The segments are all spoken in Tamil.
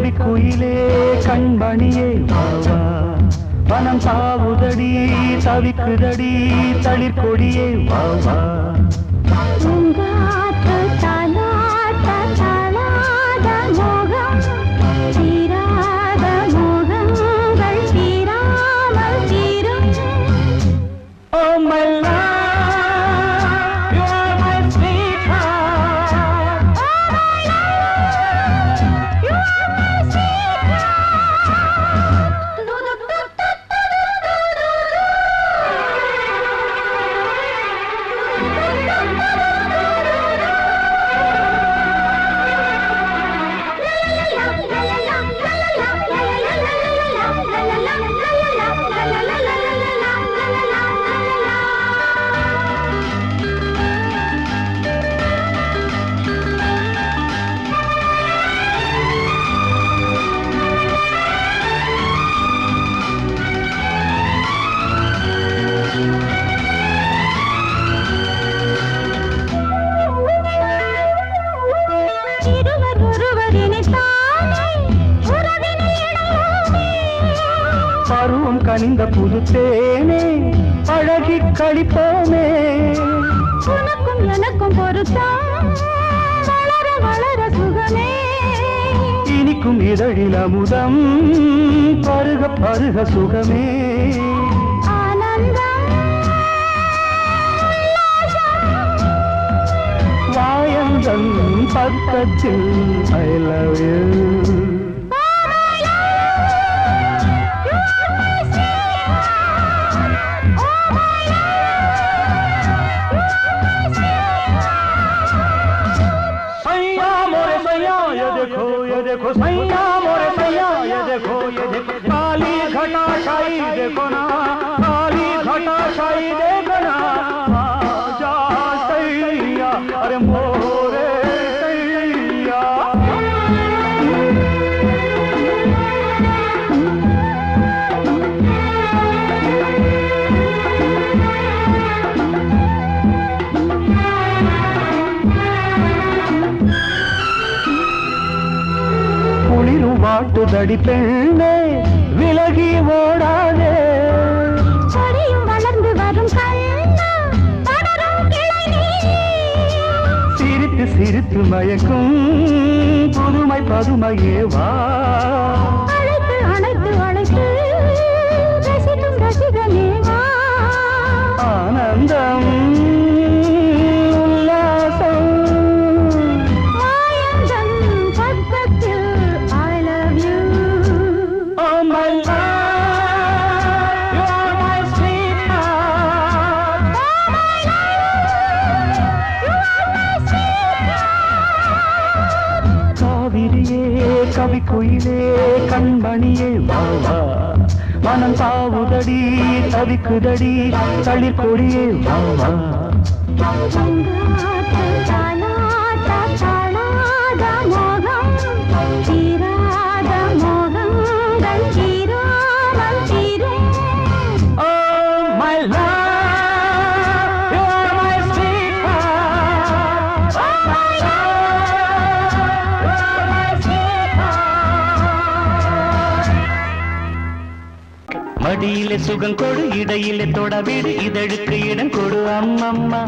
கவிக்குயிலே கண்மணியே வாவா வனம் தாவுதடி தவிக்குதடி தளிர்கொடியே வாவா பருவம் கனிந்த புதுத்தேனே அழகி கழிப்போமே உனக்கும் எனக்கும் பொருத்தம் வளர வளர சுகமே இனிக்கும் இதழில் அமுதம் பருக பருக சுகமே ஆனந்தம் வாயந்தன் பக்கத்தில் I love you देखो सैया मोरे सैया ये देखो काली घटा शाही देखो ना काली घटा शाही देखो ना जा सैया अरे मोरे सैया வாட்டுதடி பெண்ணே விலகி ஓடாதே செடியும் வளர்ந்து வரும் சிரித்து சிரித்து மயக்கும் புதுமை பதுமையே வா அழைத்து அழைத்து அழைத்து ரசிக்கும் ரசிகனே வா ஆனந்தம் கவிக்குயிலே கண்மணியே வாவா மனம் தாவுதடி தவிக்குதடி தளிர்கொடியே வாவா மடியிலே சுகம் கொடு இடையிலே தொடவிடு இதழுக்கு இடம் கொடு அம்மம்மா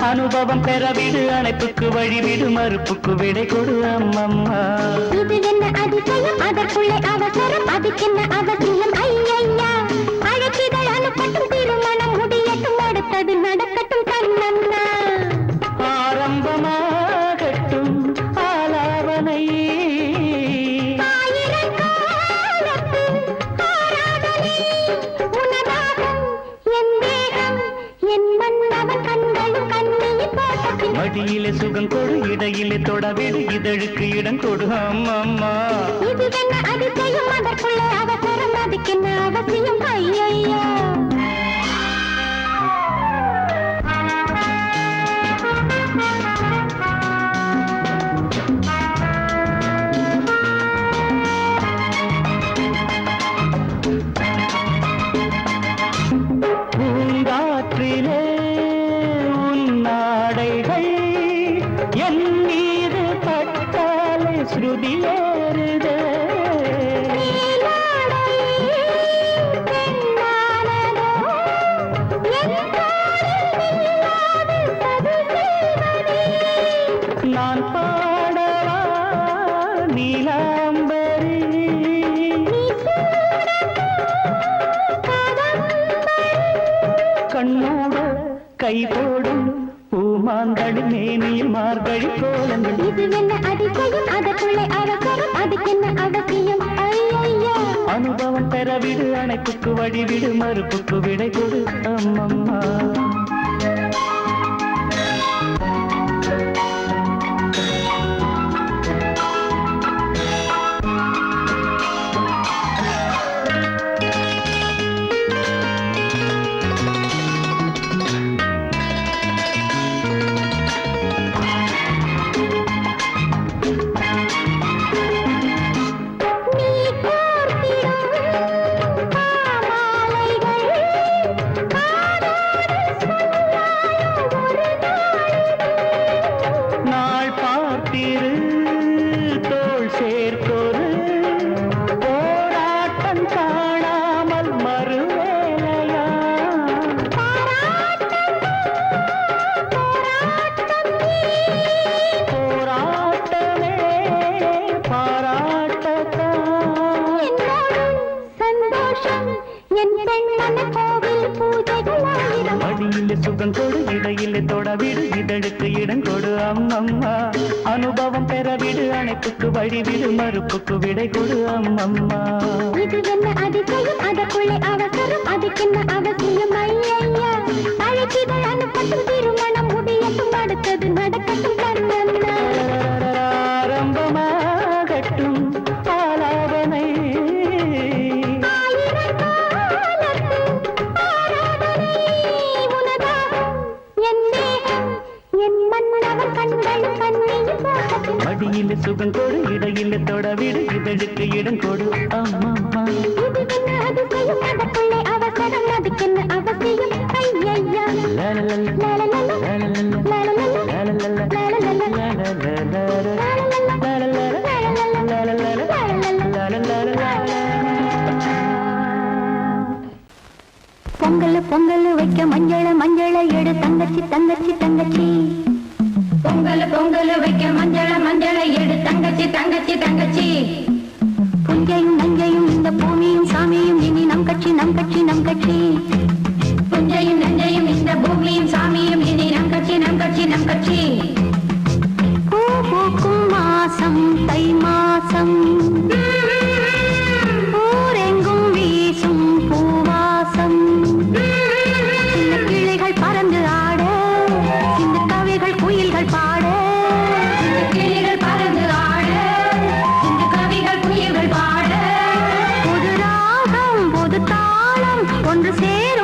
அனுபவம் பெறவிடு அணைப்புக்கு வழிவிடு மறுப்புக்கு விடை கொடு அம்மம்மா இது என்ன அதிசயம் அதற்குள்ளே அவசரம் அதுக்கென்ன அவசியம் ஐயையா அழைப்பிதழ் அனுப்பட்டும் திருமணம் முடியட்டும் அடுத்தது நடக்கட்டும் கண்ணன்னா ஆரம்பமாகட்டும் ஆலாவனை மடியிலே சுகம் கொடு இடையிலே தொடவிடு இதழுக்கு இடம் கொடு அம்மம்மா இது என்ன அதிசயம் அதற்குள்ளே அவசரம் அதுக்கென்ன அவசியம் ஐயையா பூங்காற்றிலே உன்னாடைகள் என் மீது பட்டாலே ஸ்ருதியேறுதே கை போடும் பூமாந்தளி மேனியில் மார்கழி கோலங்கள். இது என்ன அதிசயம் அதற்குள்ளே அவசரம் அதுக்கென்ன அவசியம் ஐயா. அனுபவம் பெறவிடு அணைப்புக்கு வழிவிடு மறுப்புக்கு விடை கொடு அம்மம்மா. சுகம் கொடு இடையிலே தொடவிடு இதழுக்கு இடம் கொடு அம்மம்மா. அனுபவம் பெறவிடு அணைப்புக்கு வழிவிடு மறுப்புக்கு விடை கொடு அம்மம்மா. இது என்ன அதிசயம் அதற்குள்ளே அவசரம் அதுக்கென்ன அவசியம் ஐயா. அழைச்சிதழ் அனுப்பட்டும் திருமணம் முடியட்டும் அடுத்தது நடக்கட்டும் கண்ணன்னா. ஆரம்பமாகட்டும் ஆலாபனை மடியில சுகம் கொடு இடையில தொடவிடு இதழுக்கு இடம் கொடு அம்மம்மா. அதற்குள்ளே அவசரம் அதுக்கென்ன அவசியம் ஐயா. பொங்கல் பொங்கல் வைக்க மஞ்சள மஞ்சள எடு தங்கச்சி தங்கச்சி தங்கச்சி. பொங்கல் பொங்கல் வைக்க மஞ்சள மஞ்சள எடு தங்கச்சி தங்கச்சி தங்கச்சி. புஞ்சையும் நஞ்சையும் இந்த பூமியும் சாமியும் இனி நம் கட்சி நம் கட்சி நம் கட்சி. புஞ்சையும் நஞ்சையும் இந்த பூமியும் சாமியும் இனி நம் கட்சி நம் கட்சி நம் கட்சி. பூ பூக்கும் மாசம் தை மாசம் ஊரெங்கும் வீசும் பூவாசம். சின்ன கிளிகள் பறந்து ஆட சின்ன கவிகள் குயில்கள் பாட. கிளிகள் பறந்து ஆட இந்த கவிகள் குயில்கள் பாட. புது ராகம் புது தாளம் ஒன்று சேர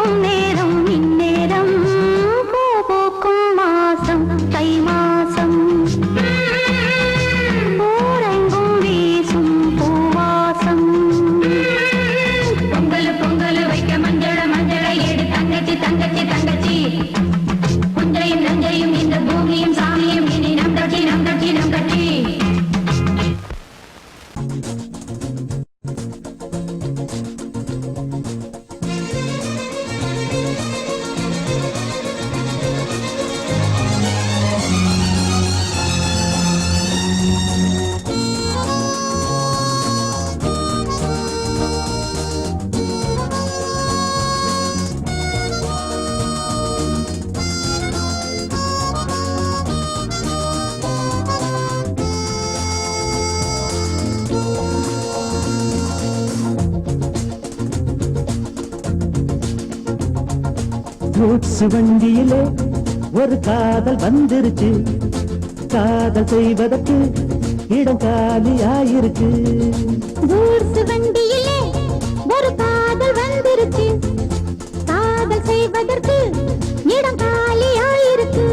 பூக்கும் நேரம் இந்நேரம் பூ பூக்கும் மாசம் தை மாசம் ஊரெங்கும் வீசும் பூவாசம் பொங்கல் பொங்கல் வைக்க மஞ்சள மஞ்சள எடு தங்கச்சி தங்கச்சி தங்கச்சி புஞ்சையும் நஞ்சையும் இந்த பூமியும் சாமியும் இனி நம் கட்சி நம் கட்சி நம் கட்சி கூட்ஸ் வண்டியிலே ஒரு காதல் வந்துருச்சு காதல் செய்வதற்கு இடம் காலியாயிருக்கு கூட்ஸ் வண்டியிலே ஒரு காதல் வந்துருச்சு காதல் செய்வதற்கு இடம் காலியாயிருக்கு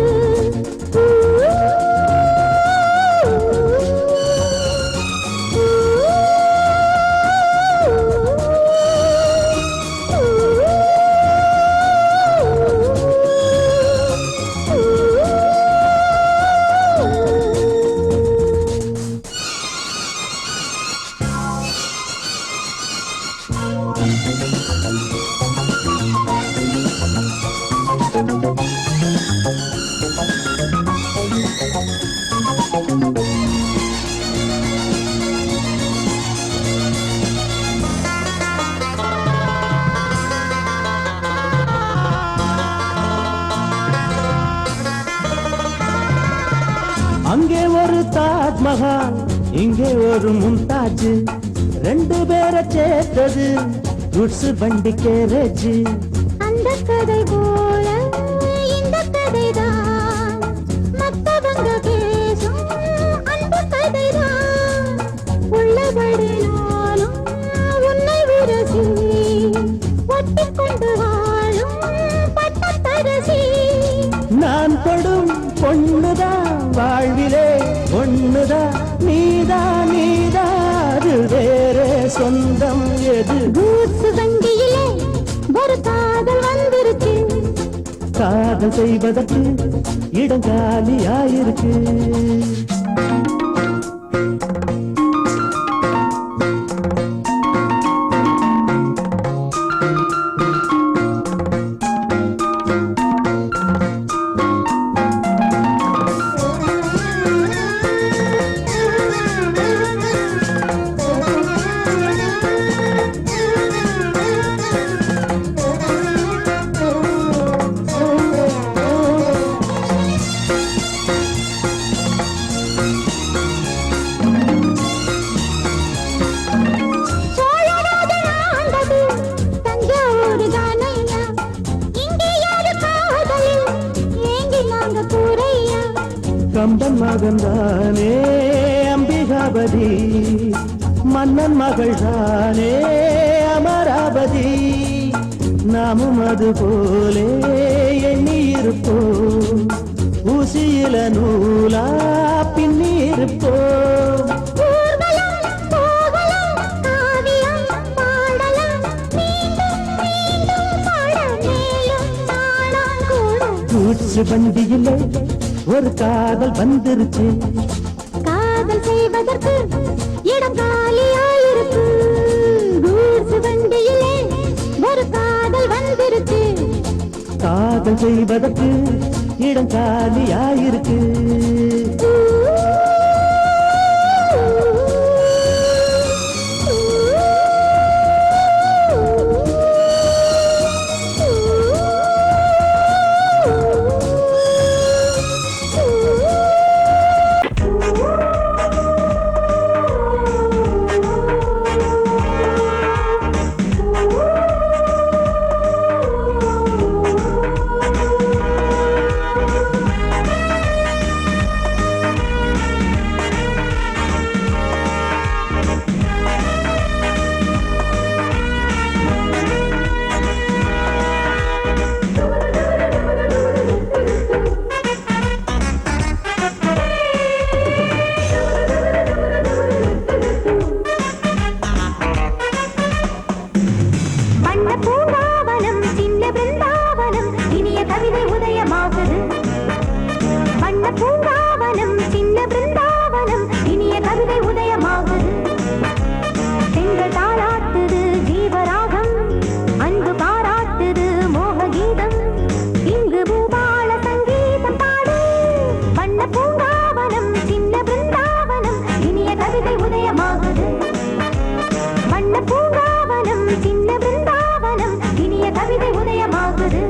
அங்கே ஒரு தாஜ்மஹால் இங்கே ஒரு மும்தாஜ் ரெண்டு பேரை சேர்த்தது குட்ஸ் வண்டி கேரேஜ் அந்த கதை போல இந்த கதைதான் மத்தவங்க பேசும் அந்த கதைதான் உள்ளபடி நானும் உன்னை விரசி ஒட்டிக்கொண்டு வாழும் பட்டத்தரசி நான் தொடும் பொண்ணுதான் வாழ்விலே ஒண்ணுதான் நீதான் நீதாது வேறே சொந்தம் எது கூட்ஸ் வண்டியிலே ஒரு காதல் வந்துருச்சு காதல் செய்வதற்கு இடம் காலியாயிருக்கு கம்பன் மகன்தானே அம்பிகாபதி மன்னன் மகள் தானே அமராவதி நாமும் அது போலே எண்ணி இருப்போம் ஊசியில நூலா பின்னி இருப்போம் கூட்ஸ் வண்டியிலே ஒரு காதல் வந்துருச்சு காதல் செய்வதற்கு இடம் காலியாயிருக்கு கூட்ஸ் வண்டியிலே ஒரு காதல் வந்துருச்சு காதல் செய்வதற்கு இடம் காலியாயிருக்கு பூங்காவனம் சின்ன பிருந்தாவனம் இனிய கவிதை உதயமாகுது செங்கல் தாளாட்டுது ஜீவராகம் அன்பு பாராட்டுது மோக கீதம் இங்கு பூபால சங்கீதம் பாடு வண்ண பூங்காவனம் சின்ன பிருந்தாவனம் இனிய கவிதை உதயமாகுது வண்ண பூங்காவனம் சின்ன பிருந்தாவனம் இனிய கவிதை உதயமாகுது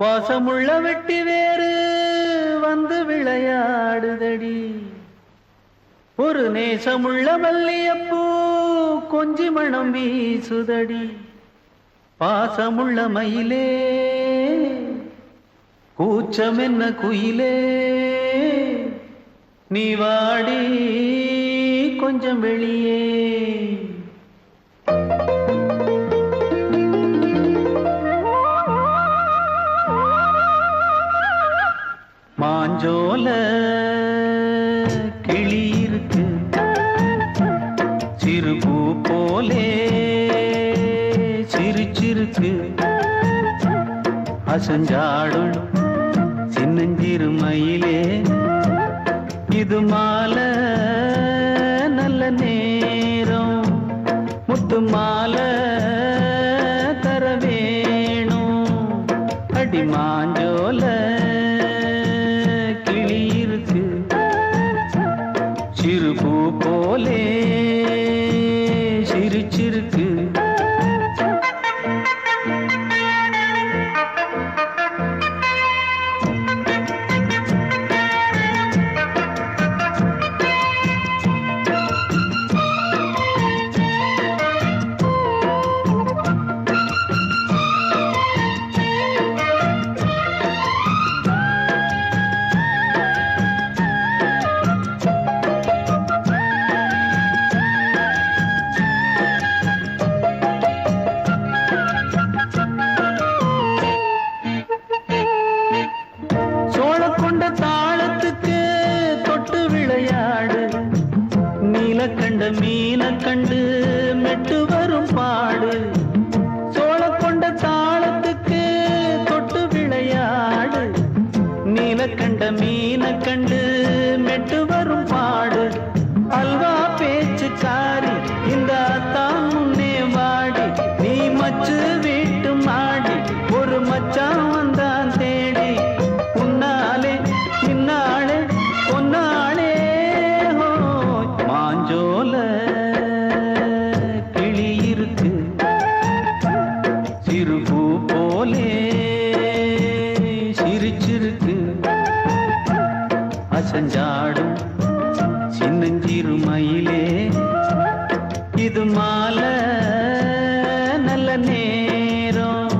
பாசமுள்ள வெட்டி வேறு வந்து விளையாடுதடி, ஒரு நேசமுள்ள மல்லியப்பூ கொஞ்சி மணம் வீசுதடி. பாசமுள்ள மயிலே கூச்சம் என்ன குயிலே, நீ வாடி கொஞ்சம் வெளியே. மாஞ்சோல கிளி இருக்கு, சிறுபூ போலே சிரிச்சிருக்கு, அசஞ்சாடும் சின்னஞ்சிறு மயிலே, இது மாலை நல்ல நேரம், முத்து மாலை தர வேணும். அடி மாஞ்சோல கிளி இருக்கு, சிறுபூ போலே சிரிச்சிருக்கு. கண்ட மீன கண்டு மெட்டு வரும் பாடு, சோழ கொண்ட தாளத்துக்கு தொட்டு விளையாடு. நீல கண்ட மீன கண்டு மெட்டு வரும் பாடு, அல்வா பேச்சு காரி இந்த தான் முன்னே வாடி. நீ மச்சு வீட்டு மாடி, ஒரு மச்சான் வந்தான் தேடி, உன்னாலே இன்னாலே பொன்னாலே. மாஞ்சோல கிளி இருக்கு, சிறுபூ போலே சிரிச்சிருக்கு, அசஞ்சாடும் சின்னஞ்சிறு மயிலே, இது மாலை நல்ல நேரம்,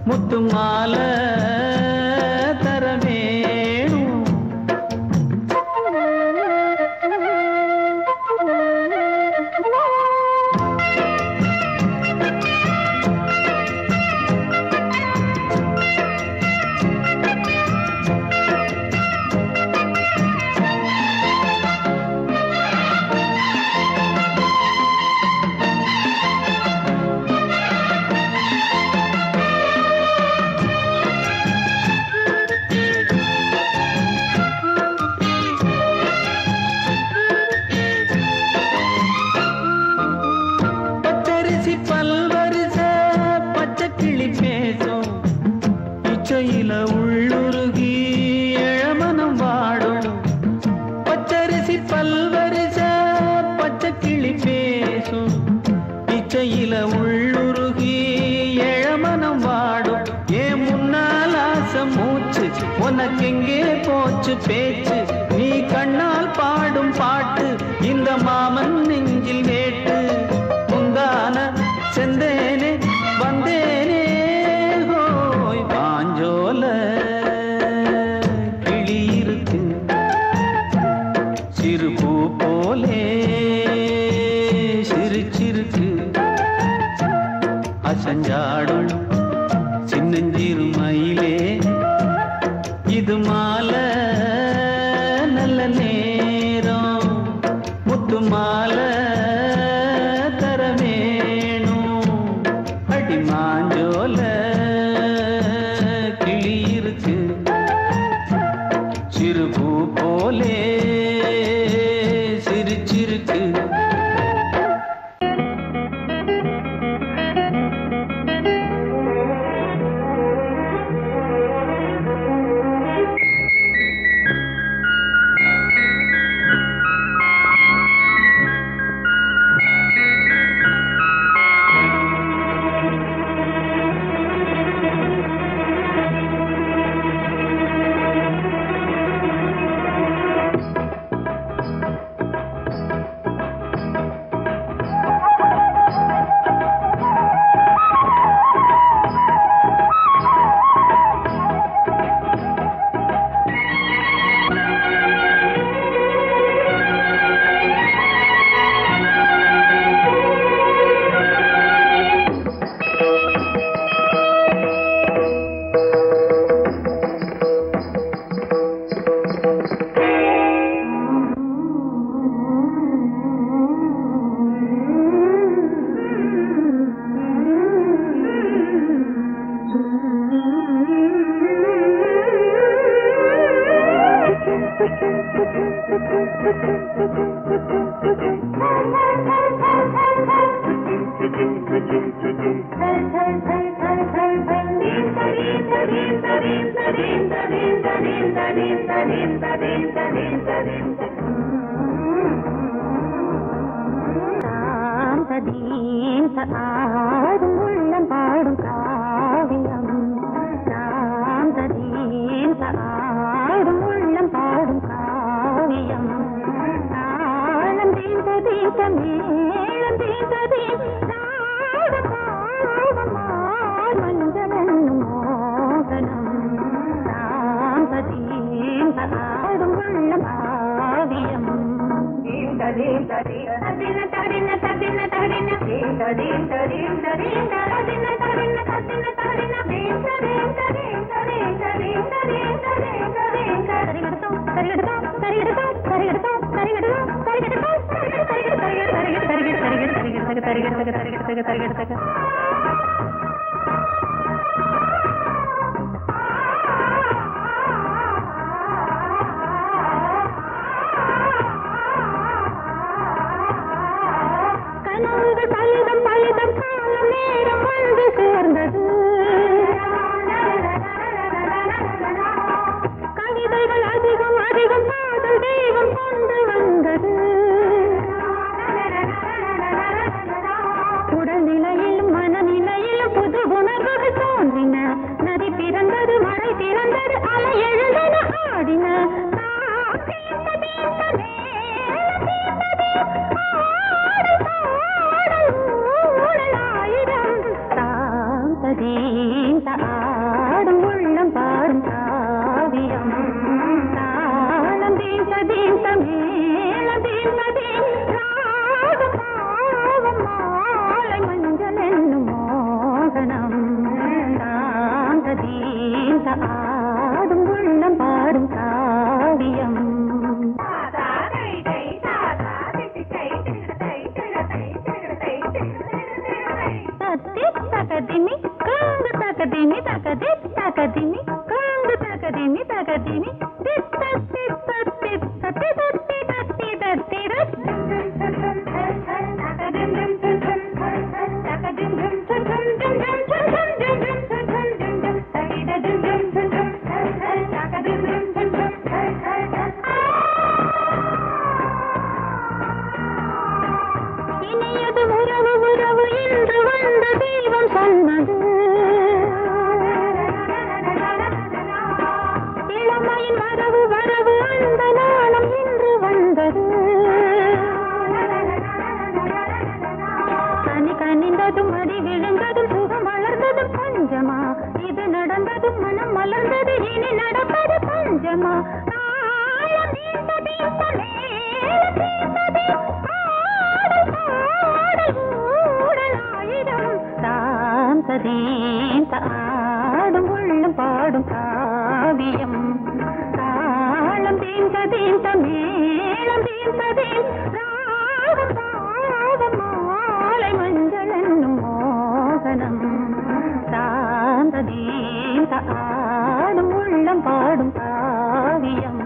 முத்து மாலை தர வேணும். பல்வரிச பச்சை கிளி பேசும், இச்சையில உள்ளுருகி இளமனம் வாடும். பச்சரிசி பல்வரிச பச்சை கிளி பேசும், இச்சையில உள்ளுருகி இளமனம் வாடும். ஏன் முன்னால் ஆசை மூச்சு, உனக்கெங்கே போச்சு பேச்சு, நீ கண்ணால் பாடும் பாட்டு இந்த மாமன் நெஞ்சில் வேட்டு. செந்தேனே வந்தேனே ஹோய், மாஞ்சோல கிளி இருக்கு, சிறுபூ போலே சிரிச்சிருக்கு, அசஞ்சாடும் சின்னஞ்சிறு மயிலே, இது மாலை நல்ல நே ஆடும் உள்ளம் பாடும் காவியம் ஆடும் உள்ளம் பாடும் காவியம் தாளம் தீந்த தீந்த மேளம் தீந்த தீந்த மஞ்சளும் மோகனம் ஆடும் உள்ளம் காவியம் பலிதம் பலிதம் காலம் நேரம் வந்து சேர்ந்தது கவிதைகள் அதிகம் அதிகம் காதல் தெய்வம் கொண்டு வந்தது உடல்நிலையிலும் மனநிலையிலும் புது உணர்வுகள் தோன்றின நதி பிறந்தது மழை திறந்தது அலை எழுந்தன ஆடின ஆடும் உள்ளம் பாடும் காவியம் தாளம் தீந்த தீந்த மேளம் தீந்த தீந்த மாலை மஞ்சள் என்னும் மோகனம் தாந்த தீந்த ஆடும் உள்ளம் பாடும் காவியம் தகதிமி காங்கு தகதிமி தகதி தகதிமி காங்கு தகதிமி தகதிமி தித்த தித்த தித்த தித்தி தத்தி தத்தி இனியது உறவு உறவு என்று வந்த தெய்வம் சொன்னது இளமையின் வரவு வரவு அந்த நாளம் இன்று வந்தது கனி கனிந்ததும் அடி விழுந்ததும் சுகம் வளர்ந்ததும் பஞ்சமா இது நடந்ததும் மனம் மலர்ந்தது இனி நடப்பது பஞ்சமா ஆடும் உள்ளம் பாடும் காவியம் தாளம் தீந்த தீந்த மேளம் தீந்த தீந்த மாலை மஞ்சள் என்னும் மோகனம் தாந்த தீந்த ஆடும் உள்ளம் பாடும் காவியம்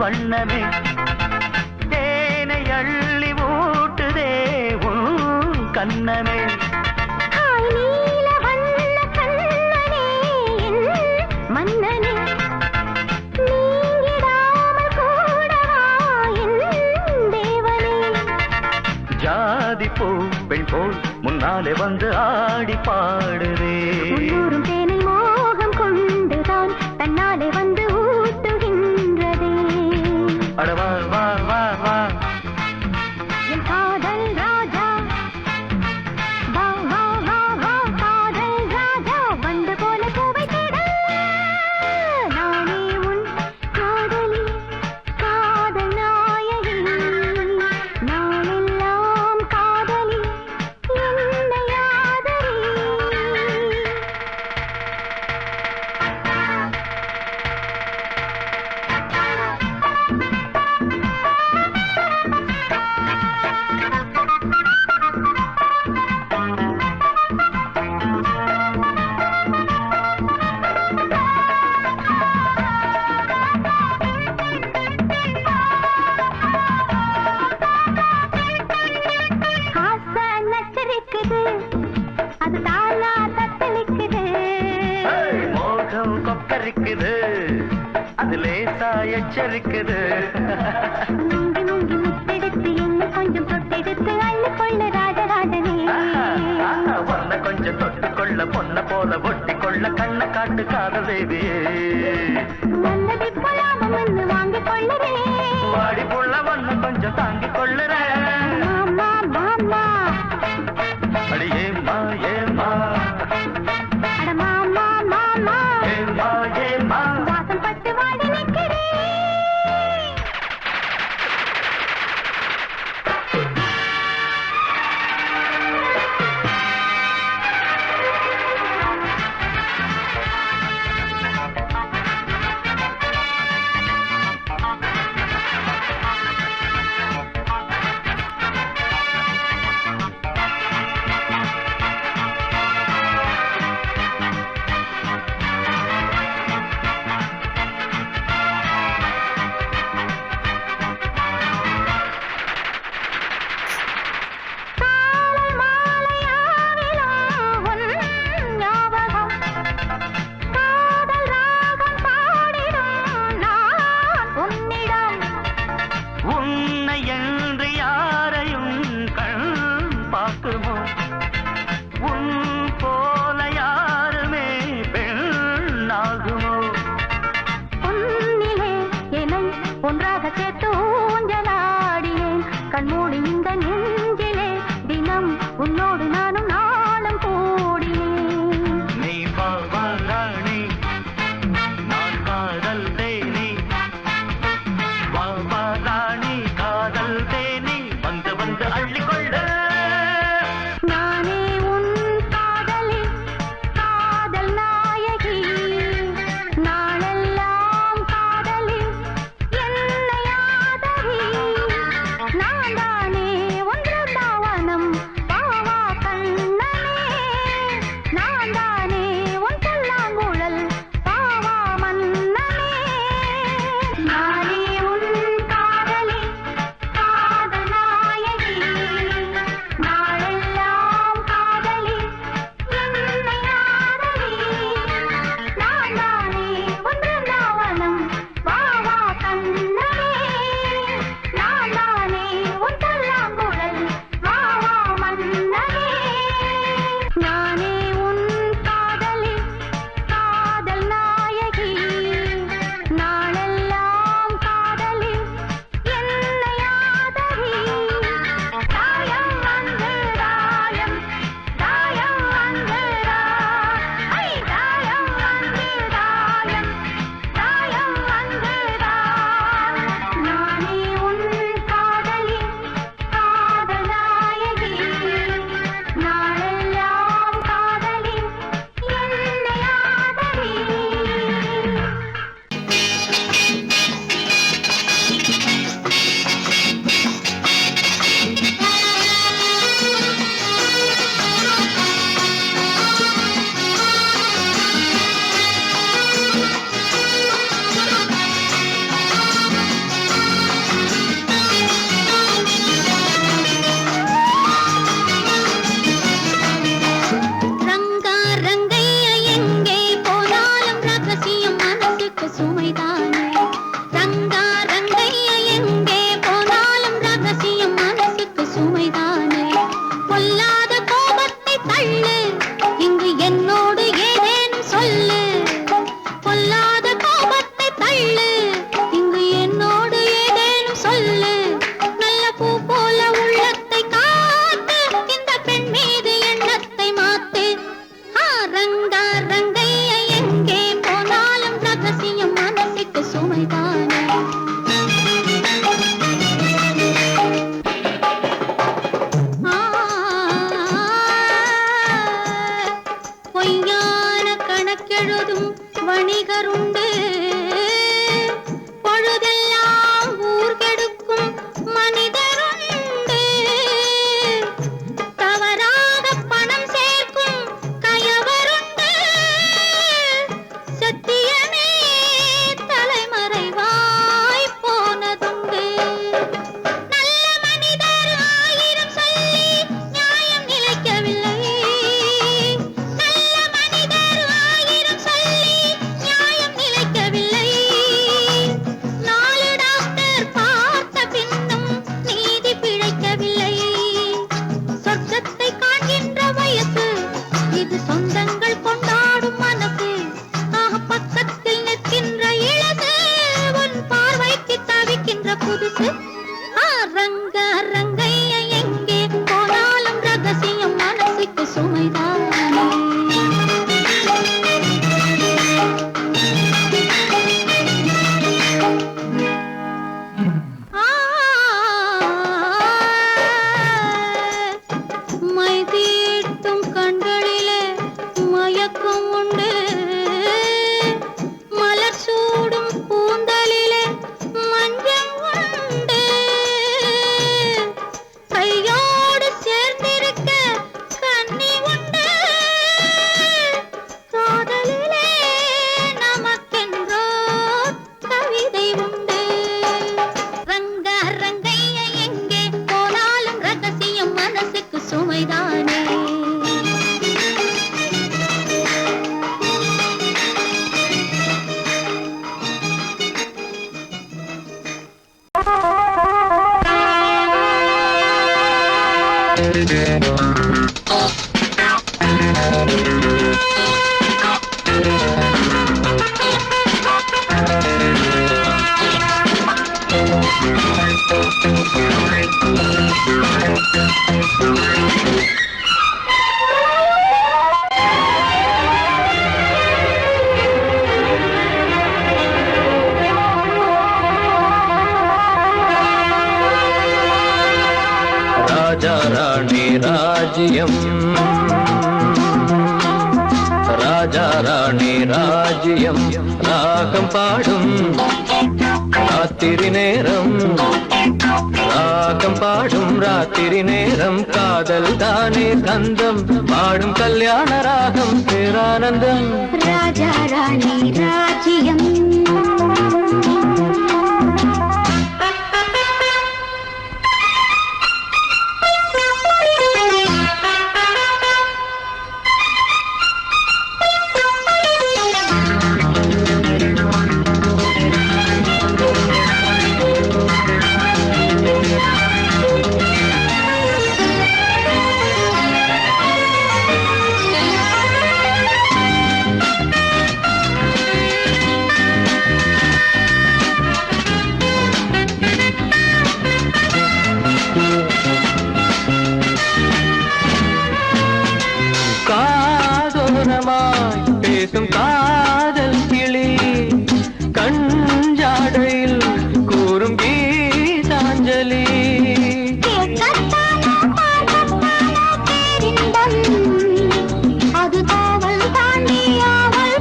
வண்ணமே தேனை அள்ளி ஊட்டுதே உன் கண்ணமே. மன்னனே நீங்கிடாமல் கூடவா என் தேவனே. ஜாதி பூ பெண் போல் முன்னாலே வந்து ஆடி பாடுதே. உள்ளூரும் தேனை மோகம் கொண்டுதான் தன்னாலே வந்து ஊட்டுகின்றதே. அடவா வா வா வா என் காதல் ராஜா வா வா வா வா காதல் ராஜா வந்து போல பூவை தேட நானே உன் காதலி காதல் நாயகி நாளெல்லாம் காதலி என்னை ஆதரி. ஆசை நச்சரிக்குது அது தாளா தத்தளிக்குது. மோகம் கொக்கரிக்குது அது லேசா எச்சரிக்குது. முங்கி முங்கி முத்தெடுத்து என்ன கொஞ்சம் தொட்டெடுத்து அள்ளி கொள்ள ராஜராஜனே. பொண்ண கொஞ்சம் தொட்டுக்கொள்ள பொண்ண போல ஒட்டி கொள்ள கண்ண காட்டு காதல் தேவியே. வந்ததை போலாமம் என்று வாங்கிக் கொள்ளுறேன். வாடி புள்ள ஒண்ணு கொஞ்சம் தாங்கிக் கொள்ளுறேன். மாமா மாமா அடி ஏம்மா ஏம்மா அட மாமா மாமா ஏம்மா ஏம்மா வாசல் பட்டு வாடி நிற்கிறேன். ஒன்றாக சேர்த்து ஊஞ்சலாடியேன் கண்மூடி இந்த நெஞ்சிலே தினம் உன்னோடு நானும் நாளும் கூடினேன். நீ பாவாராணி நான் காதல் தேனி பாவாராணி காதல் தேனி வந்து வந்து அள்ளிக்கொள்ள. நானே உன் காதலி காதல் நாயகி நாளெல்லாம் காதலி என்னை ஆதரி. நான் தானே ஒன்று தாவனம் பாவா கண்ணனே. நான் தானே உன் புல்லாங்குழல் பாவா மன்னனே. நானே உன் காதலி காதல் நாயகி நாளெல்லாம் காதலி என்னை ஆதரி. நான் தானே ஒன்று தாவனம் பாவா கண்ணனே. நான் தானே உன் புல்லாங்குழல் பாவா மன்னனே. நானே உன் காதலி காதல் நாயகி நாளெல்லாம் காதலி என்னை ஆதரி. தாயம் வந்து தாயம் தாயம் வந்து ஐ தாயம் வந்து தாயம் தாயம் வந்து நானே உன் காதலி காதல் நாயகி நாளெல்லாம் காதலி என்னை ஆதரி. ரங்கா ரங்கையா எங்கே போனாலும் ரகசியம் மனசுக்கு சுமைதானே. ரங்கா ரங்கையா எங்கே போனாலும் ரகசியம் மனசுக்கு சுமைதானே. பொல்லாத கோபத்தை தள்ளு இங்கு என்னோடு ஏதேனும் சொல்லு. பொல்லாத கோபத்தை தள்ளு இங்கு என்னோடு ஏதேனும் சொல்லு. நல்ல பூ போல உள்ளத்தை காத்து இந்த பெண் மீது எண்ணத்தை மாத்து. ரங்கா ரங்கையா எங்கே போனாலும் ரகசியம் மனசுக்கு சுமைதானே. பொய்யான கணக்கெழுதும் வணிகருண்டு. பொழுதெல்லாம் ஊர் கெடுக்கும் மனிதருண்டு. தவறாக பணம் சேர்க்கும் கயவருண்டு. சத்தியமே தலைமறைவாய் போனதுண்டு. நல்ல மனிதர் ஆயிரம் சொல்லி நியாயம் நிலைக்கவில்லை. நல்ல மனிதர் ஆயிரம் சொல்லி நியாயம் நிலைக்கவில்லை. ராஜா ராணி ராஜ்யம் ராஜா ராணி ராஜ்யம் ராகம் பாடும் ராத்திரி நேரம் ராகம் பாடும் ராத்திரி நேரம் காதல் தானே கந்தம் பாடும் கல்யாண ராகம் பேரானந்தம் ராஜா ராணி ராஜ்யம் பேசும் காதல் கிளி கஞ்சாடையில் கூறும் கீதாஞ்சலி அது காவல் தாண்டியாவல்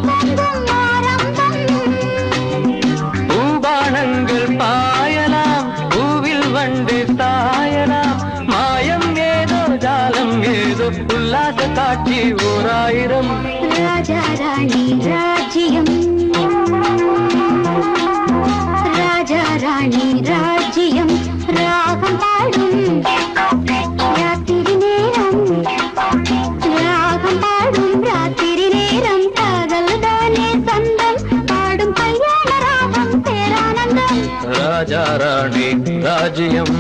பூபானங்கள் பாயலாம் பூவில் வண்டு சாயலாம் மாயம் ஏதோ ஜாலம் ஏதோ உல்லாச காட்சி ஓராயிரம் ராஜா ராணி ராஜ்யம் ராஜா ராணி ராஜ்யம் ராகம் பாடும் ராத்திரி நேரம் ராகம் பாடும் ராத்திரி நேரம் காதல் தானே சந்தம் பாடும் கல்யாண ராகம் பேரானந்தம் ராஜா ராணி ராஜ்யம்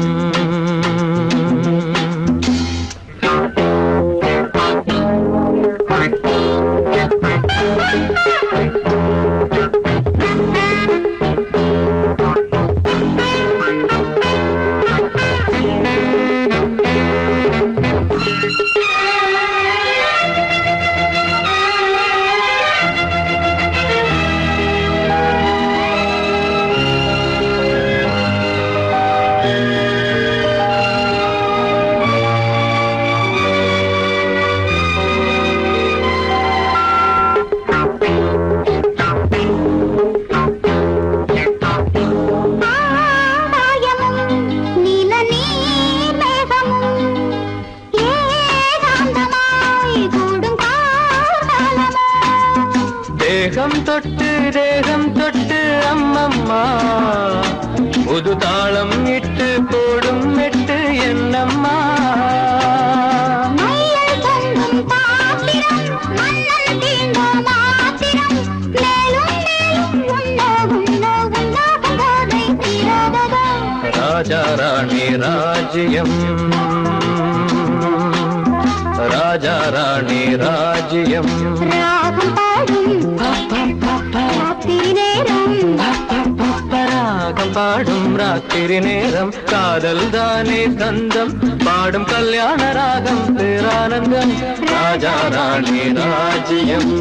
தேகம் தொட்டு அம்மம்மா புது தாளம் இட்டு போடும் மெட்டு என்னம்மா ராஜா ராணி ராஜ்யம் ராஜா ராணி ராஜ்யம் ராகம் பாடும் ராத்திரி நேரம் ராகம் பாடும் ராத்திரி நேரம் காதல் தானே கந்தம் பாடும் கல்யாண ராகம் பேரானந்தம் ராஜா ராணி ராஜ்யம்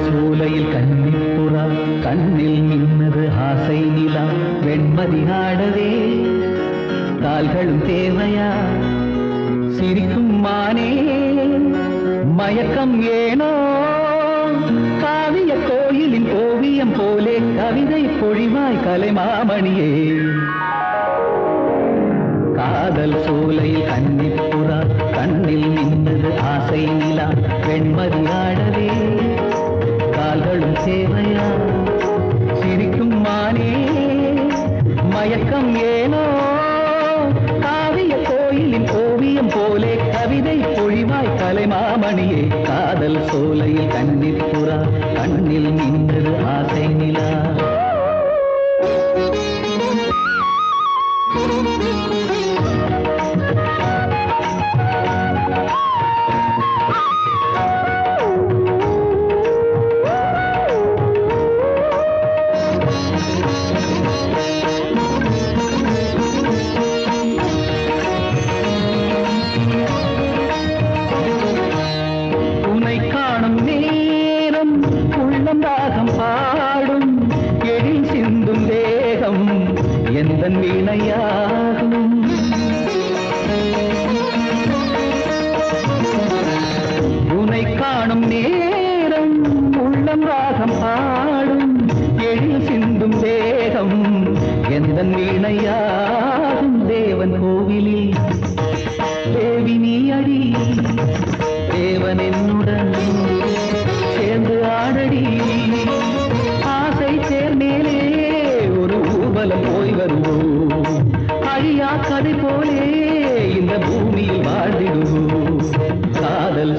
சூலையில் கன்னிப்புறா கண்ணில் நின்னது ஆசை நிலா வெண்மதி ஆடவே கால்களும் தேவையா சிரிக்கும் மானே மயக்கம் ஏனோ காவிய கோயிலின் ஓவியம் போலே கவிதை பொழிவாய் கலைமாமணியே காதல் சோலையில் கன்னிப்புறா கண்ணில் நின்றது ஆசை நிலா வெண்மதி ஆடவே கால்களும் சேவையா சிரிக்கும் மானே மயக்கம் ஏனோ காவிய கோயிலின் ஓவியம் போலே கவிதை பொழிவாய் கலைமாமணியே காதல் சோலையில் கன்னிப்புறா கண்ணில் நின்றது ஆசை நிலா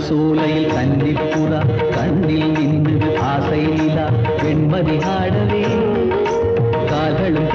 சோலையில் கன்னிப்புறா கண்ணில் நின்றது ஆசை நிலா வெண்மதி ஆடவே கால்களும்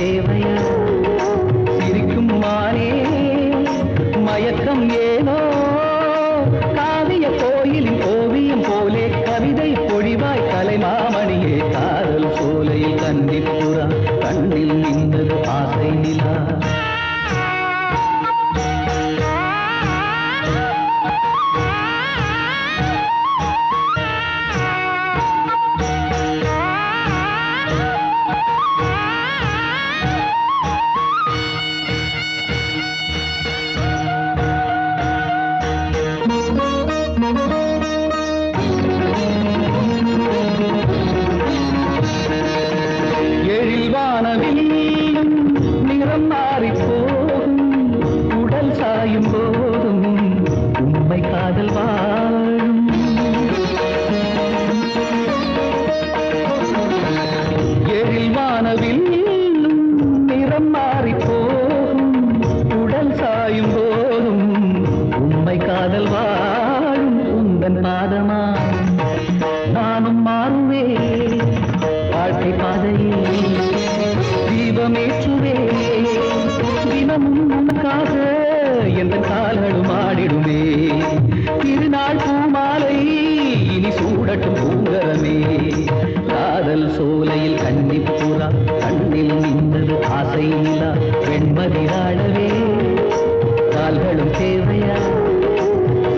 தேவையா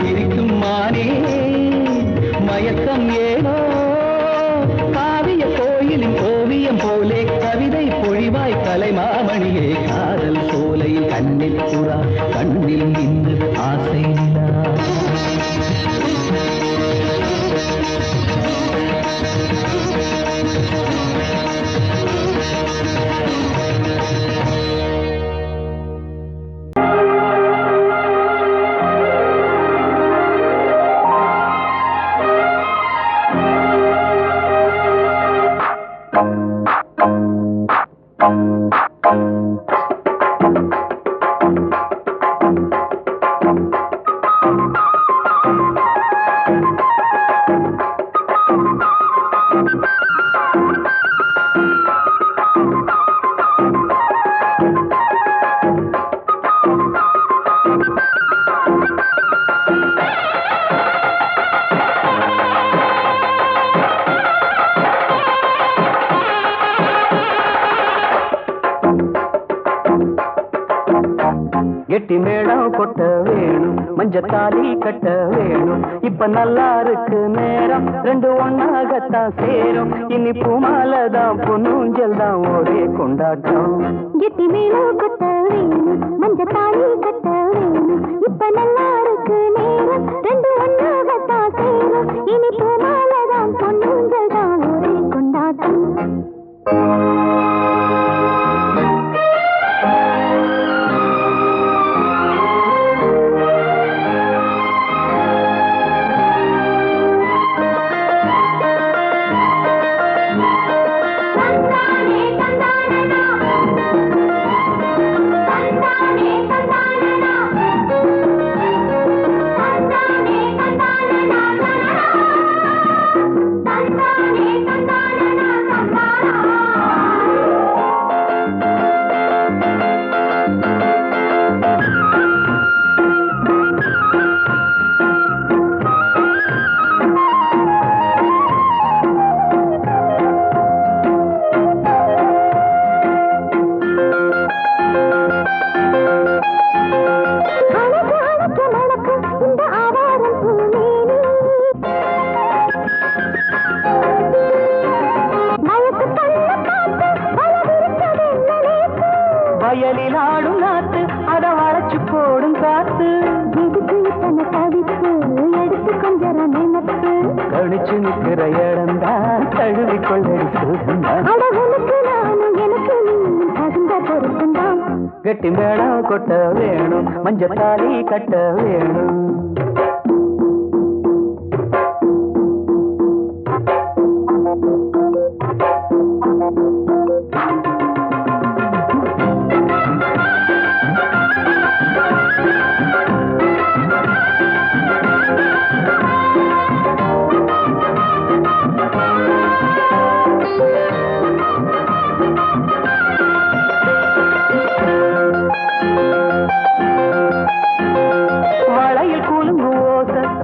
சிரிக்கும் மானே மயக்கம் ஏனோ காவிய கோயிலின் ஓவியம் போலே கவிதை பொழிவாய் கலைமாமணியே காதல் சோலையில் கன்னிப்புறா கண்ணில் நின்றது ஆசை நிலா கெட்டி மேளம் கொட்ட வேணும் மஞ்சத்தாலி கட்ட வேணும் இப்ப நல்லா இருக்கு நேரம் ரெண்டு ஒன்னாகத்தான் சேரும் இனி பூமாலதான் பொன்னூஞ்சல் தான் ஒரே கொண்டாட்டம் கெட்டி மேளம் கொட்ட வேணும் மஞ்சத்தாலி கட்ட வேணும் இப்ப நல்லா இருக்கு நேரம் ரெண்டு ஒன்னாகத்தான் சேரும் இனி பூமாலதான் பொன்னூஞ்சல் தான் ஒரே கொண்டாட்டம் தனிச்சு நிற்கிற இடம்தான் தழுவி கொள்ளடி சுகந்தான் அழகுனுக்கு நானும் எனக்கு நீயும் தகுந்த பொருத்தந்தான் கெட்டி மேளம் கொட்ட வேணும் மஞ்சத்தாலி கட்ட வேணும்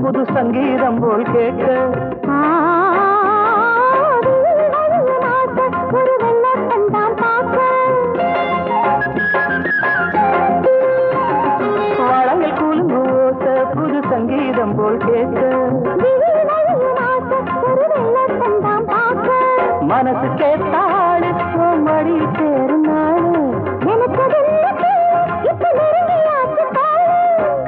புது சங்கீதம் போல் கேட்க ஒரு வெள்ளத்தான் பார்க்க வளையல் கூலும் ஓச புது சங்கீதம் போல் கேட்க ஒரு வெள்ளத்தான் பார்க்க மனசு கேட்டாடு மடி சேரும் நாடு எனக்கு இப்ப நெருங்கியாச்சு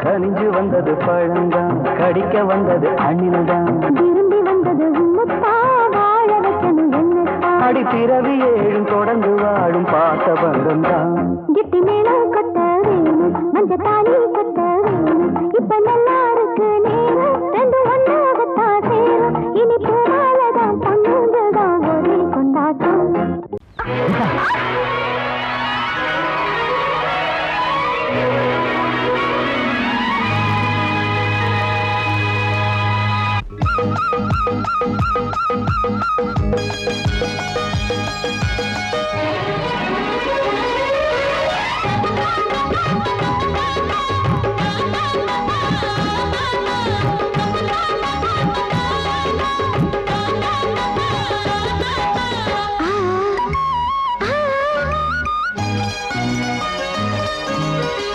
கனிஞ்சு வந்தது பழந்தான் கடிக்க வந்தது அணில்தான் விரும்பி வந்தது உன்னத்தா வாழ வைக்கணும் என்னத்தா அடி பிறவி ஏழும் தொடர்ந்து வாழும் பாசபந்தம் தான் கிட்டி மேளம் கட்ட வேணும் மஞ்சத்தாலி கட்ட வேணும் இப்ப நல்லா இருக்கு நேரம் ரெண்டு ஒன்னாகத்தான் சேரும் இனி பூமாலதான் பொண்ணுங்கதான் ஒரே கொண்டாட்டம்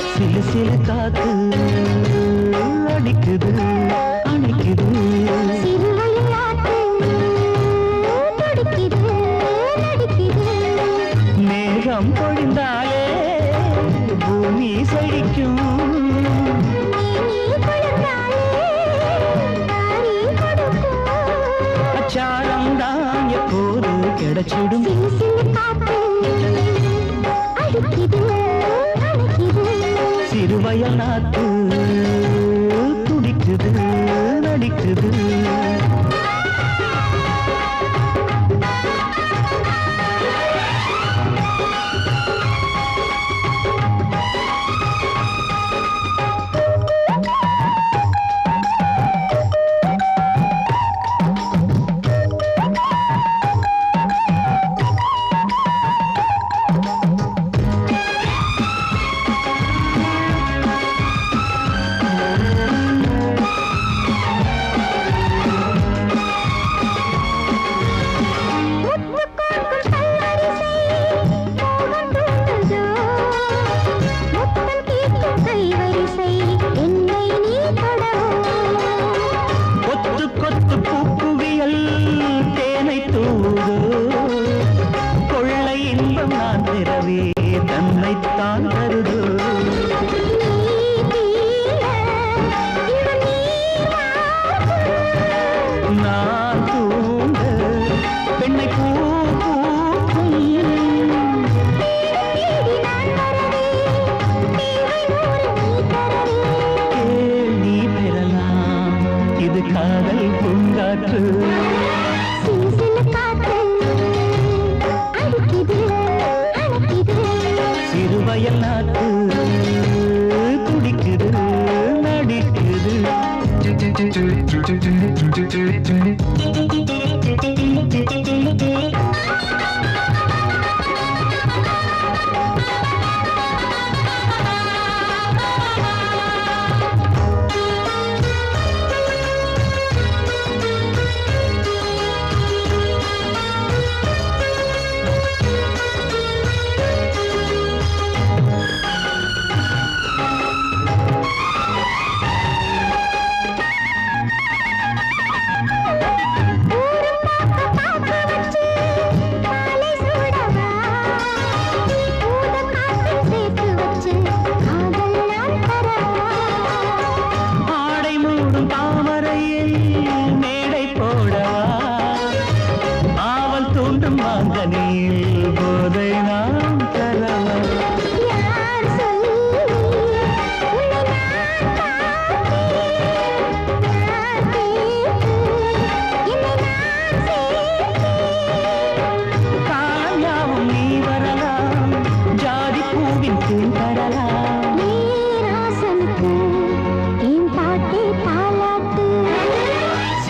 சிலு சிலு காத்து அடிக்குது அணைக்குது மேகம் பொழிந்தாலே பூமி செழிக்கும் அச்சாரம் தான் எப்போது கிடைச்சிடும் சிறுவயல் நாத்து துடிக்குது நடிக்குது சிறுவயல் நாட்டு துடிக்குது நடிக்குது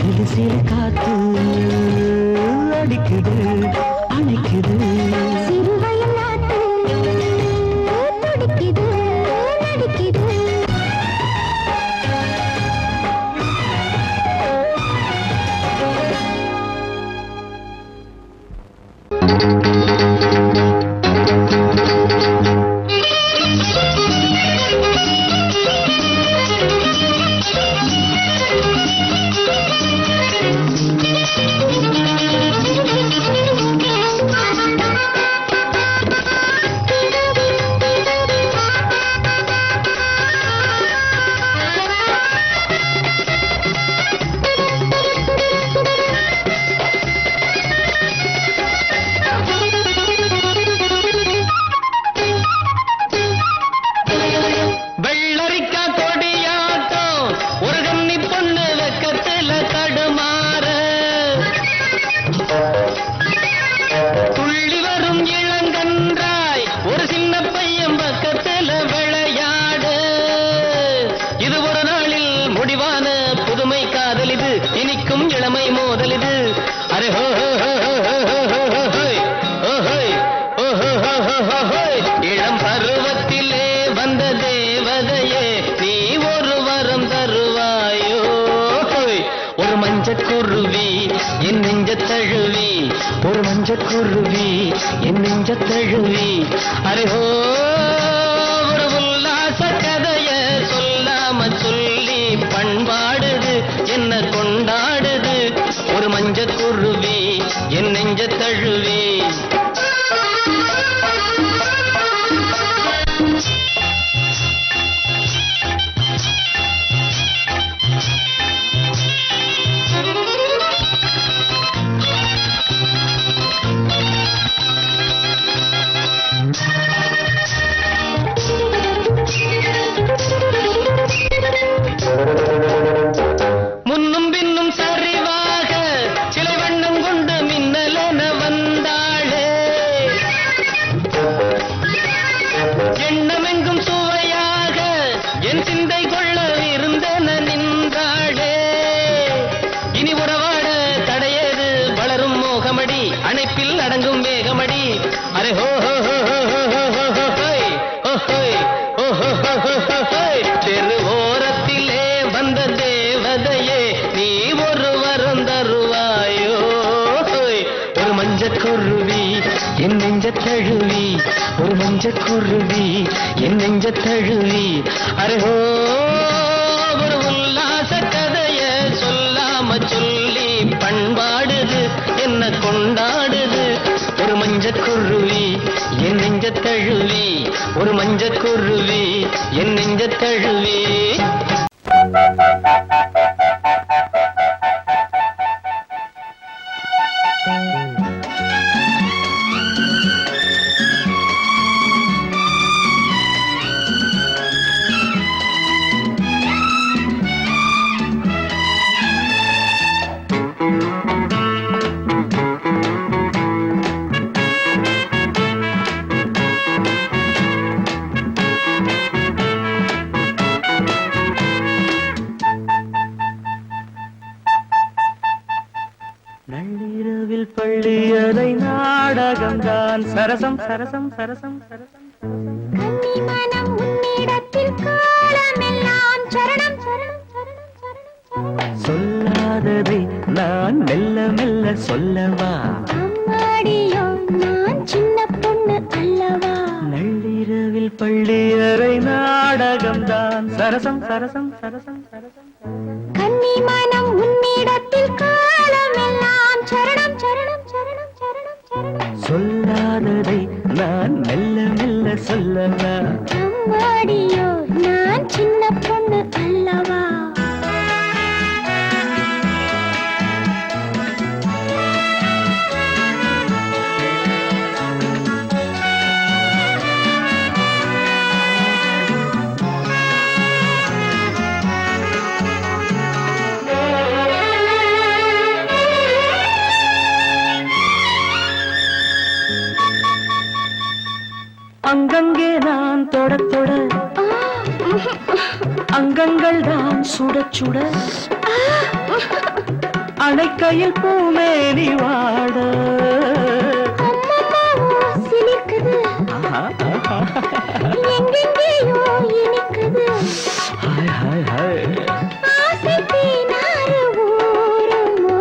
சிறு சிறு காத்து அடிக்குது அணைக்குது சிறுவயல் நாட்டு துடிக்குது நடிக்குது வெள்ளரிக்கா கொடியாட்டம் ஒரு கன்னி பொண்ணு வெக்கத்துல தடுமாற துள்ளி வரும் இளங்கன்றாய் ஒரு சின்ன பையன் பக்கத்துல விளையாடு இது ஒரு நாளில் முடிவான புதுமை காதல் இது இனிக்கும் இளமை மோதல் இது அரே ஹோ ஹோ ஹோ ஹோ ஹோ ஹோ ஹோய் ஓஹோய் ஓஹோ ஹோ ஹோ ஹோய் இளம் பருவத்திலே வந்த தேவதையே நீ ஒரு வரம் தருவாயோ ஹோய் ஒரு மஞ்சக்குருவி என் நெஞ்ச தழுவி ஒரு மஞ்சக்குருவி என் நெஞ்ச தழுவி அரே ஹோ ஒரு உல்லாச கதைய சொல்லாம சொல்லி பண்பாடுது என்ன கொண்டாடுது ஒரு மஞ்சக்குருவி என் நெஞ்ச தழுவி முன்னும் பின்னும் சரிவாக சிலை வண்ணம் கொண்டு மின்னலென வந்தாளே எண்ணமெங்கும் சுவையாக என் சிந்தை கொள்ள இருந்தன நின்றாளே இனி உறவாட தடையேது வளரும் மோகமடி அணைப்பில் அடங்கும் வேகமடி அரே ஹோ ஹோ ஹோ ஹோ ஹோ ஹோ ஹோ ஹோய் ஹோ ஹோய் ஹோ ஹோ ஹோ ஹோ ஹோ ஹோய் தெரு ஓரத்திலே வந்த தேவதையே நீ ஒரு வரம் தருவாயோ ஹோய் ஒரு மஞ்சக்குருவி என் நெஞ்ச தழுவி ஒரு மஞ்சக்குருவி என் நெஞ்ச தழுவி அரே ஹோ ஒரு உல்லாச கதைய சொல்லாம சொல்லி பண்பாடுது என்ன கொண்டாடுது ஒரு மஞ்சக்குருவி என் நெஞ்ச தழுவி ஒரு மஞ்சக்குருவி என் நெஞ்ச தழுவி நள்ளிரவில் பள்ளியறை நாடகம்தான் சரசம் சரசம் சரசம் சரசம் கன்னி மனம் உன்னிடத்தில் காலமெல்லாம் சரணம் சரணம் சரணம் சரணம் சரணம் சொல்லாததை நான் மெல்ல மெல்ல சொல்லவா அம்மாடியோ நான் சின்ன பொண்ணு அல்லவா நள்ளிரவில் பள்ளியறை நாடகம்தான் சரசம் சரசம் சரசம் சரசம் கன்னி மனம் உன்னிடத்தில் காலமெல்லாம் சரணம் சரணம் சரணம் சரணம் சரணம் சொல்லாததை நான் மெல்ல மெல்ல சொல்லவா அம்மாடியோ நான் சின்ன பொண்ணு அல்லவா அங்கங்கே நான் தொட தொட அங்கங்கள் தான் சுட சுட அணைக்கையில் பூமேனி வாட அம்மம்மாவோ சிலிர்க்குது, ஆஹா, ஆஹா. எங்கெங்கேயோ இனிக்குது. ஹாய் ஹாய் ஹாய் ஆசை தேனாறு ஊருமோ,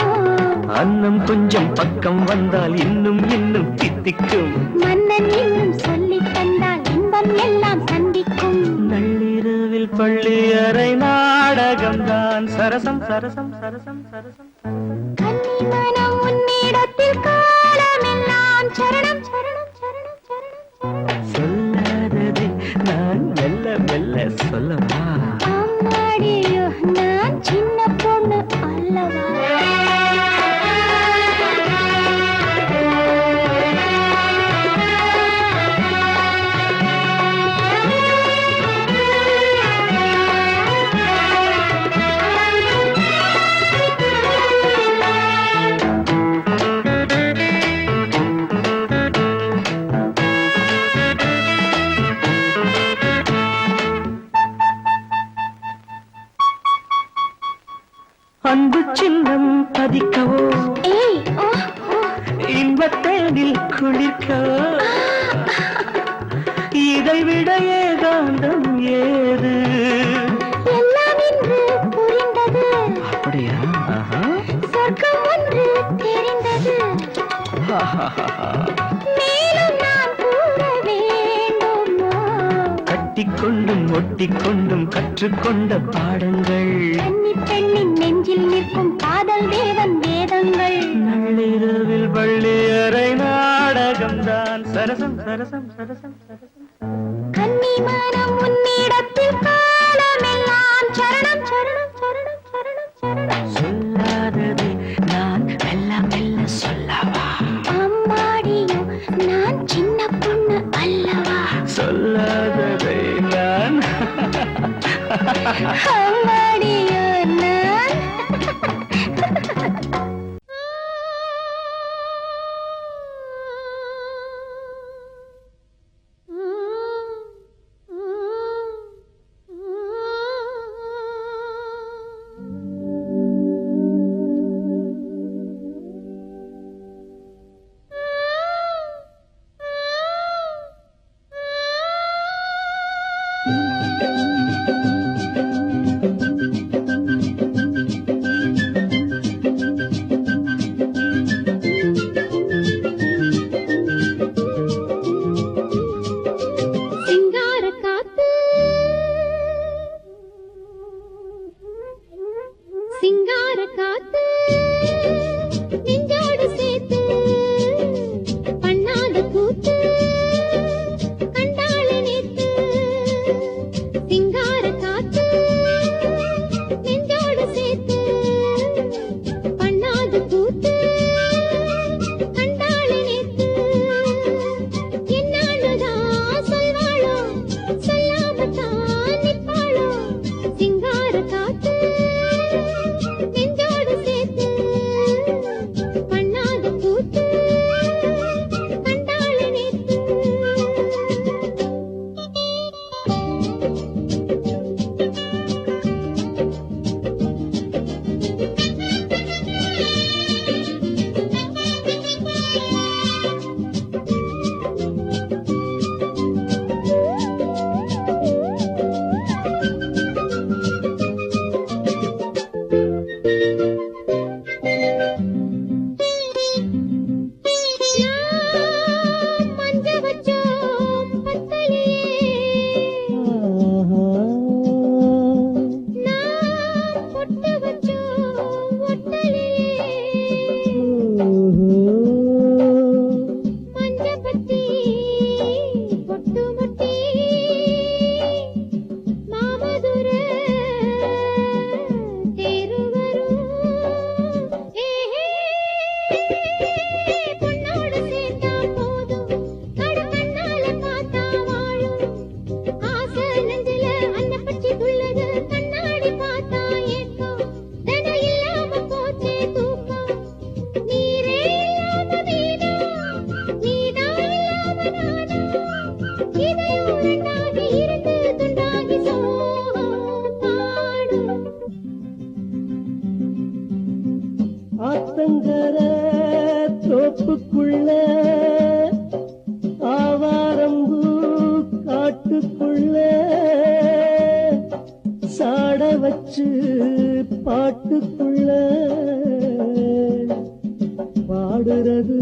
அன்னம் கொஞ்சம் பக்கம் வந்தால் இன்னும் இன்னும் தித்திக்கும். மன்னன் இன்னும் சொல்லித் தந்தால் இன்பம் எல்லாம் சந்திக்கும். நள்ளிரவில் பள்ளி அறை நாடகம்தான் சரசம் சரசம் சரசம் சரசம். கன்னி மனம் உன்னிடத்தில் காலமெல்லாம் சரணம் சரணம் சரணம் சரணம் சரணம். சொல்லாததை நான் மெல்ல மெல்ல சொல்லவா? அம்மாடியோ நான் சின்ன பொண்ணு அல்லவா? அன்பு சின்னம் பதிக்கவோ, ஏய் ஓ ஓ, இன்பத்தேனில் குளிர்க்கவோ, இதைவிட ஏகாந்தம் ஏது? எல்லாம் இன்று புரிந்தது. அப்படியா? ஆஹா. சொர்க்கம் ஒன்று தெரிந்தது. மேலும் நான் கூற வேண்டுமா? கட்டிக்கொண்டும் ஒட்டிக்கொண்டும் கற்றுக்கொண்ட பாடங்கள், கன்னி பெண்ணின் நெஞ்சில் நிற்கும் காதல் தேவன் வேதங்கள். நள்ளிரவில் பள்ளி அறை நாடகம்தான் சரசம் சரசம் சரசம் சரசம். கன்னி மனம் உன்னிடத்தில் காலமெல்லாம் சரணம் சரணம் சரணம் சரணம் சரணம். சொல்லாததை நான் மெல்ல மெல்ல சொல்லவா? அம்மாடியோ நான் சின்ன பொண்ணு அல்லவா? சொல்லாததை நான் அம்மாடியோ நான் சிங்கார காத்து சிங்கார காத்து நெஞ்சோடு சேர்த்து பண்ணாத கூத்து கண்டாள நேத்து. சிங்கார காத்து நெஞ்சோடு சேர்த்து பண்ணாத கூத்து கண்டாள நேத்து. என்னாலதான் சொல்வாளோ சொல்லாமத்தான் நிற்பாளோ. சிங்கார காத்து நெஞ்சோடு சேர்த்து பண்ணாத கூத்து கண்டாள நேத்து. நான் மஞ்ச வச்சோம் பத்தலையே, நான் பொட்டு வச்சோம் ஒட்டலையே. ஆத்தங்கர தோப்புக்குள்ள ஆவாரம்பூ காட்டுக்குள்ள சாட வச்சு பாட்டுக்குள்ள பாடுறது